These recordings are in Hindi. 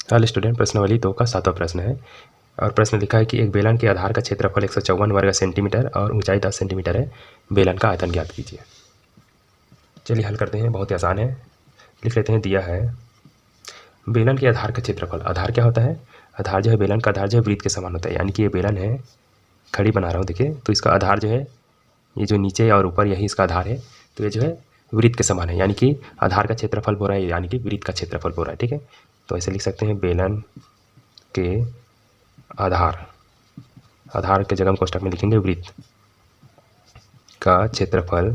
हाल स्टूडेंट, प्रश्नावली 2 का 7वां प्रश्न है और प्रश्न लिखा है कि एक बेलन के आधार का क्षेत्रफल 154 वर्ग सेंटीमीटर और ऊंचाई 10 सेंटीमीटर है। बेलन का आयतन ज्ञात कीजिए। चलिए हल करते हैं, बहुत ही आसान है। लिख लेते हैं, दिया है बेलन के आधार का क्षेत्रफल। आधार क्या होता है? आधार जो है, बेलन का आधार जो है वृत्त के समान होता है। यानी कि ये बेलन है, खड़ी बना रहा हूँ देखिए, तो इसका आधार जो है ये जो नीचे और ऊपर यही इसका आधार है, तो ये जो है वृत्त के समान है। यानी कि आधार का क्षेत्रफल बोल रहा है, यानी कि वृत्त का क्षेत्रफल बोल रहा है। ठीक है, तो ऐसे लिख सकते हैं, बेलन के आधार, आधार के जगह हम कोष्टक में लिखेंगे वृत्त का क्षेत्रफल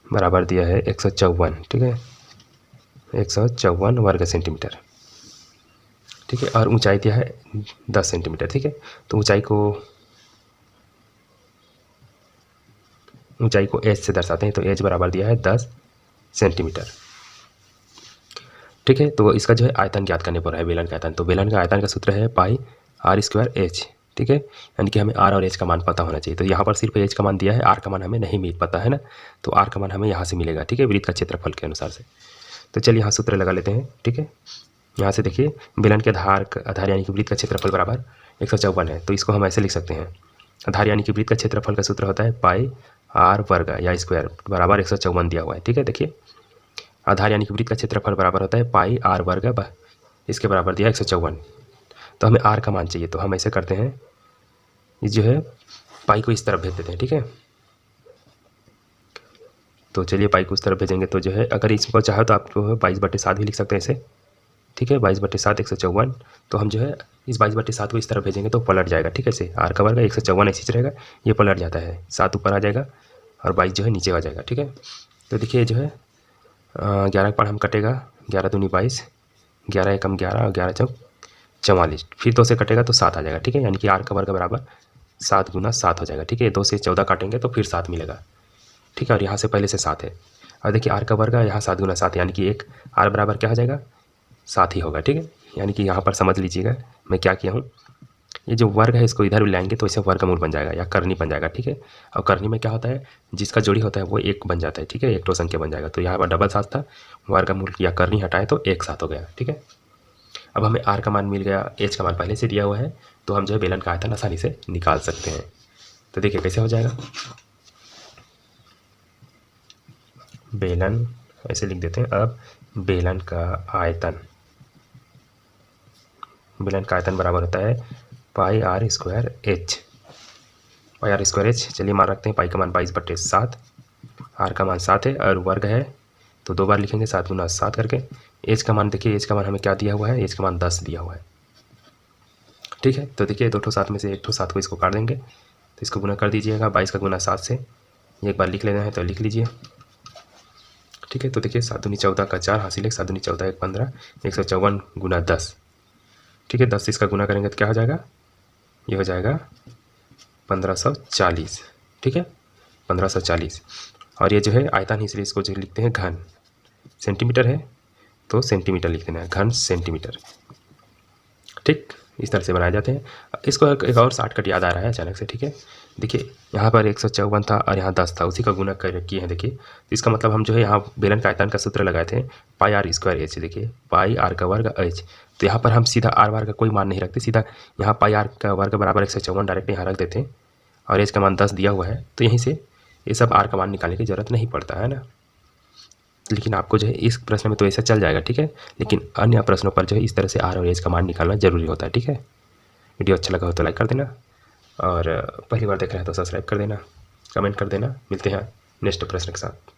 बराबर दिया है 154। ठीक है, 154 वर्ग सेंटीमीटर। ठीक है, और ऊंचाई दिया है 10 सेंटीमीटर। ठीक है, तो ऊंचाई को एच से दर्शाते हैं, तो एच बराबर दिया है 10 सेंटीमीटर। ठीक है, तो इसका जो है आयतन ज्ञात करने पर है, बेलन का आयतन। तो बेलन का आयतन का सूत्र है पाई आर स्क्वायर एच। ठीक है, यानी कि हमें आर और एच का मान पता होना चाहिए। तो यहाँ पर सिर्फ एच का मान दिया है, आर का मान हमें नहीं मिल पता है ना, तो आर का मान हमें यहाँ से मिलेगा। ठीक है, वृत्त का क्षेत्रफल के अनुसार से। तो चलिए यहाँ सूत्र लगा लेते हैं। ठीक है, यहाँ से देखिए, बेलन के आधार यानी कि वृत्त का क्षेत्रफल बराबर 154 है, तो इसको हम ऐसे लिख सकते हैं। आधार यानी कि वृत्त का क्षेत्रफल का सूत्र होता है पाई आर वर्ग या स्क्वायर बराबर 154 दिया हुआ है। ठीक है, देखिए आधार यानी कि वृत्त का क्षेत्रफल बराबर होता है पाई आर वर्ग, इसके बराबर दिया 154। तो हमें आर का मान चाहिए, तो हम ऐसे करते हैं, ये जो है पाई को इस तरफ भेज देते हैं। ठीक है, तो चलिए पाई को उस तरफ भेजेंगे, तो जो है अगर इसको चाहे तो आप 22/7 भी लिख सकते हैं ऐसे। ठीक है, 22/7 154, तो हम जो है इस 22/7 को इस तरफ भेजेंगे तो पलट जाएगा। ठीक है, ऐसे आर का वर्ग 154 ऐसे रहेगा, ये पलट जाता है, 7 ऊपर आ जाएगा और 22 जो है नीचे आ जाएगा। ठीक है, तो देखिए जो है 11 का पार हम कटेगा, 11 दूनी 22, 11 एकम 11 और 11 चौक 44, फिर 2 से कटेगा तो 7 आ जाएगा। ठीक है, यानी कि आर का वर्ग बराबर 7 गुना 7 हो जाएगा। ठीक है, 2 से 14 काटेंगे तो फिर 7 मिलेगा। ठीक है, और यहाँ से पहले से 7 है, और देखिए आर का वर्ग यहाँ 7 गुना 7, यानी कि एक आर बराबर क्या हो जाएगा, 7 ही होगा। ठीक है, यानी कि यहाँ पर समझ लीजिएगा मैं क्या किया हूँ, ये जो वर्ग है इसको इधर भी लाएंगे तो इसे वर्गमूल बन जाएगा या करनी बन जाएगा। ठीक है, और करनी में क्या होता है, जिसका जोड़ी होता है वो एक बन जाता है। ठीक है, एक तो संख्या बन जाएगा, तो यहाँ पर डबल साथ था, वर्गमूल या करनी हटाए तो एक साथ हो गया। ठीक है, अब हमें आर का मान मिल गया, एच का मान पहले से दिया हुआ है, तो हम जो है बेलन का आयतन आसानी से निकाल सकते हैं। तो देखिए कैसे हो जाएगा, बेलन ऐसे लिख देते हैं। अब बेलन का आयतन बराबर होता है pi r square h, pi r square h. चलिए मान रखते हैं, पाई का मान 22/7, आर का मान 7 है और वर्ग है तो 2 बार लिखेंगे, 7 गुना 7 करके। एच का मान देखिए, एच का मान हमें क्या दिया हुआ है, एच का मान 10 दिया हुआ है। ठीक है, तो देखिए 2 ठो 7 में से 1 ठो 7 को इसको काट देंगे, तो इसको गुना कर दीजिएगा, 22 का गुना 7 से, एक बार लिख लेना है तो लिख लीजिए। ठीक है, तो देखिए 7 दूनी 14 का 4 हासिल है, 7 दूनी 14 1 15, 154 गुना 10। ठीक है, 10 से इसका गुना करेंगे तो क्या हो जाएगा, ये हो जाएगा 1540। ठीक है, 1540, और ये जो है आयतन है इसलिए इसको जो लिखते हैं घन, सेंटीमीटर है तो सेंटीमीटर लिख देना है, घन सेंटीमीटर। ठीक, इस तरह से बनाए जाते हैं। इसको एक और शॉर्टकट याद आ रहा है अचानक से। ठीक है, देखिए यहाँ पर 154 था और यहाँ 10 था, उसी का गुना कर किए हैं। देखिए इसका मतलब हम जो है यहाँ बेलन का आयतन का सूत्र लगाए थे पाई आर स्क्वायर एच। देखिए पाई आर का वर्ग एच, तो यहाँ पर हम सीधा आर वर्ग का कोई मान नहीं रखते, सीधा यहाँ पाई आर का वर्ग बराबर 154 डायरेक्ट यहाँ रख देते हैं, और एच का मान 10 दिया हुआ है, तो यहीं से ये सब आर का मान निकालने की ज़रूरत नहीं पड़ता है ना। लेकिन आपको जो है इस प्रश्न में तो ऐसा चल जाएगा। ठीक है, लेकिन अन्य प्रश्नों पर जो है इस तरह से आर और एच का मान निकालना जरूरी होता है। ठीक है, वीडियो अच्छा लगा हो तो लाइक कर देना, और पहली बार देख रहे हैं तो सब्सक्राइब कर देना, कमेंट कर देना। मिलते हैं नेक्स्ट प्रश्न के साथ।